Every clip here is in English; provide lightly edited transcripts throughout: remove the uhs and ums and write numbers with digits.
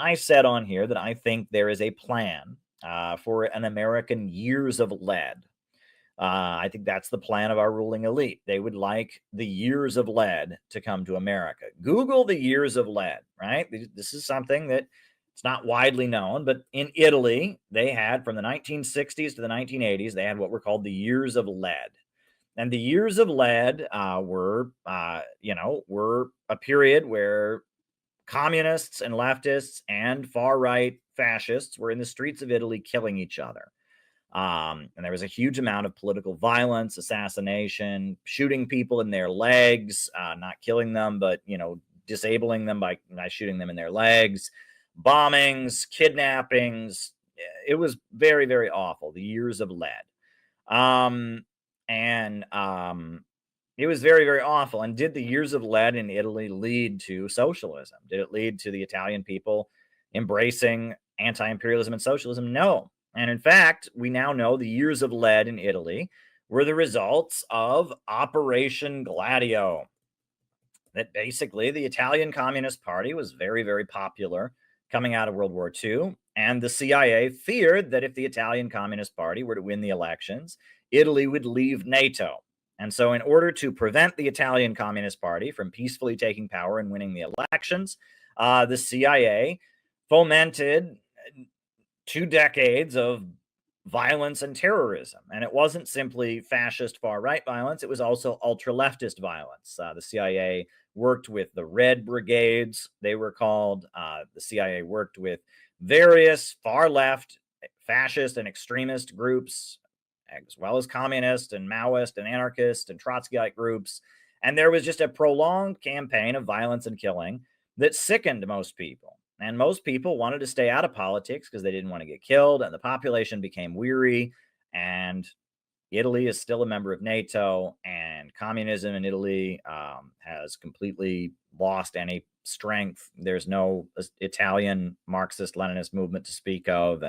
I said on here that I think there is a plan for an American years of lead. I think that's the plan of our ruling elite. They would like the years of lead to come to America. Google the years of lead, right? This is something that it's not widely known, but in Italy, they had from the 1960s to the 1980s, they had what were called the years of lead. And the years of lead were a period where communists and leftists and far right fascists were in the streets of Italy killing each other. And there was a huge amount of political violence, assassination, shooting people in their legs, not killing them, but, disabling them by shooting them in their legs, bombings, kidnappings. It was very, very awful. The years of lead. And it was very, very awful. And did the years of lead in Italy lead to socialism? Did it lead to the Italian people embracing anti-imperialism and socialism? No. And in fact, we now know the years of lead in Italy were the results of Operation Gladio. That basically the Italian Communist Party was very, very popular coming out of World War II. And the CIA feared that if the Italian Communist Party were to win the elections, Italy would leave NATO. And so, in order to prevent the Italian Communist Party from peacefully taking power and winning the elections, the CIA fomented 2 decades of violence and terrorism. And it wasn't simply fascist far-right violence, it was also ultra-leftist violence. The CIA worked with the Red Brigades, they were called. The CIA worked with various far-left, fascist, and extremist groups, as well as communist and Maoist and anarchist and Trotskyite groups. And there was just a prolonged campaign of violence and killing that sickened most people. And most people wanted to stay out of politics because they didn't want to get killed, and the population became weary. And Italy is still a member of NATO, and communism in Italy has completely lost any strength. There's no Italian Marxist-Leninist movement to speak of,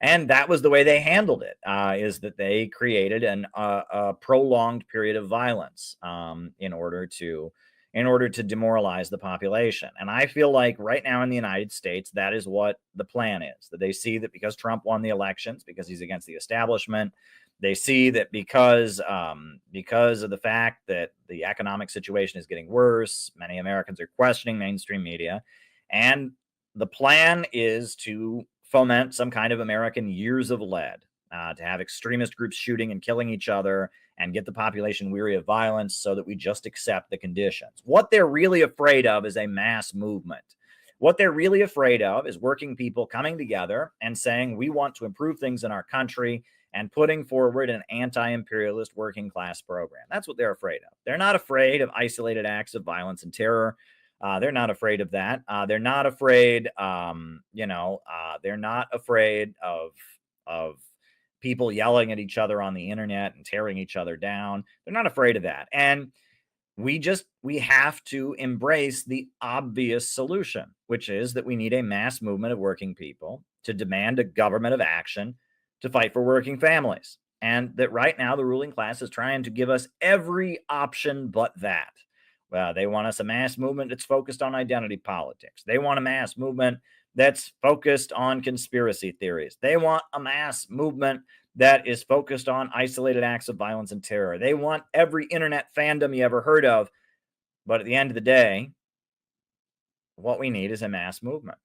and that was the way they handled it. Is that they created a prolonged period of violence in order to demoralize the population. And I feel like right now in the United States, that is what the plan is, that they see that because Trump won the elections, because he's against the establishment, they see that because of the fact that the economic situation is getting worse, many Americans are questioning mainstream media. And the plan is to foment some kind of American years of lead, to have extremist groups shooting and killing each other and get the population weary of violence so that we just accept the conditions. What they're really afraid of is a mass movement. What they're really afraid of is working people coming together and saying, we want to improve things in our country, and putting forward an anti-imperialist working class program. That's what they're afraid of. They're not afraid of isolated acts of violence and terror. They're not afraid of that. They're not afraid, they're not afraid of people yelling at each other on the internet and tearing each other down. They're not afraid of that. And we have to embrace the obvious solution, which is that we need a mass movement of working people to demand a government of action to fight for working families. And that right now the ruling class is trying to give us every option but that. Well, they want us a mass movement that's focused on identity politics. They want a mass movement that's focused on conspiracy theories. They want a mass movement that is focused on isolated acts of violence and terror. They want every internet fandom you ever heard of. But at the end of the day, what we need is a mass movement.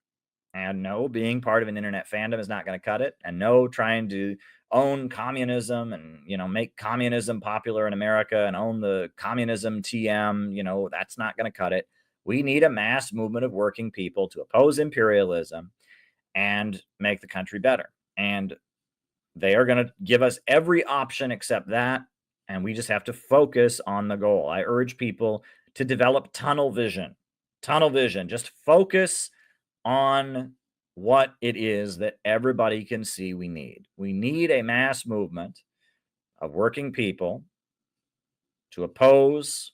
And no, being part of an internet fandom is not going to cut it. And no, trying to own communism and, make communism popular in America and own the communism TM, that's not going to cut it. We need a mass movement of working people to oppose imperialism and make the country better. And they are going to give us every option except that. And we just have to focus on the goal. I urge people to develop tunnel vision. Tunnel vision. Just focus on what it is that everybody can see we need. We need a mass movement of working people to oppose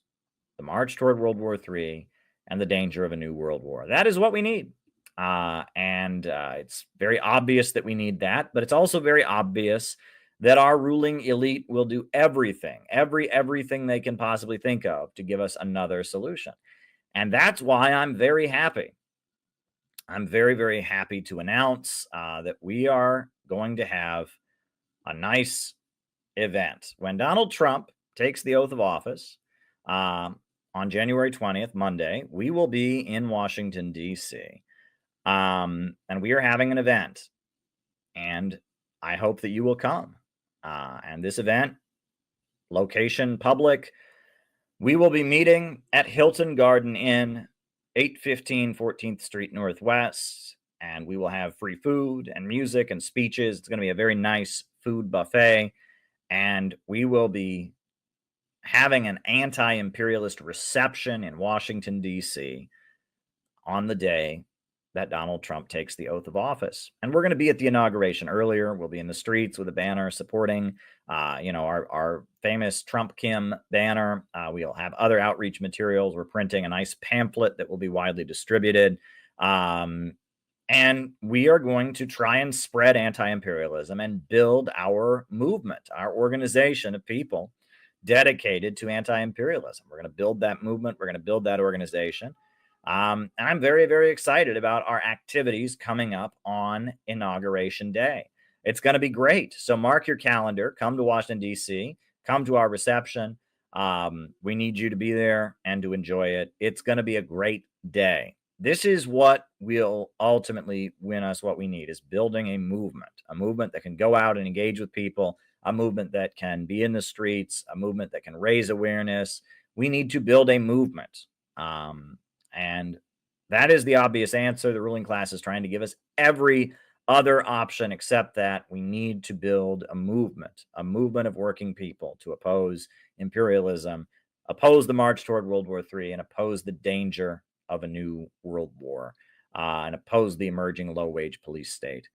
the march toward World War III and the danger of a new world war. That is what we need. And it's very obvious that we need that, but it's also very obvious that our ruling elite will do everything they can possibly think of to give us another solution. And that's why I'm very happy I'm very, very happy to announce that we are going to have a nice event. When Donald Trump takes the oath of office on January 20th, Monday, we will be in Washington, D.C. And we are having an event, and I hope that you will come. And this event, location public, we will be meeting at Hilton Garden Inn, 815 14th Street Northwest, and we will have free food and music and speeches. It's going to be a very nice food buffet, and we will be having an anti-imperialist reception in Washington, D.C. on the day that Donald Trump takes the oath of office. And we're going to be at the inauguration earlier. We'll be in the streets with a banner supporting, our famous Trump Kim banner. We'll have other outreach materials. We're printing a nice pamphlet that will be widely distributed. And we are going to try and spread anti-imperialism and build our movement, our organization of people dedicated to anti-imperialism. We're going to build that movement. We're going to build that organization. And I'm very, very excited about our activities coming up on Inauguration Day. It's going to be great. So mark your calendar. Come to Washington, D.C. Come to our reception. We need you to be there and to enjoy it. It's going to be a great day. This is what will ultimately win us what we need, is building a movement that can go out and engage with people, a movement that can be in the streets, a movement that can raise awareness. We need to build a movement. And that is the obvious answer. The ruling class is trying to give us every other option except that. We need to build a movement of working people to oppose imperialism, oppose the march toward World War III, and oppose the danger of a new world war, and oppose the emerging low-wage police state.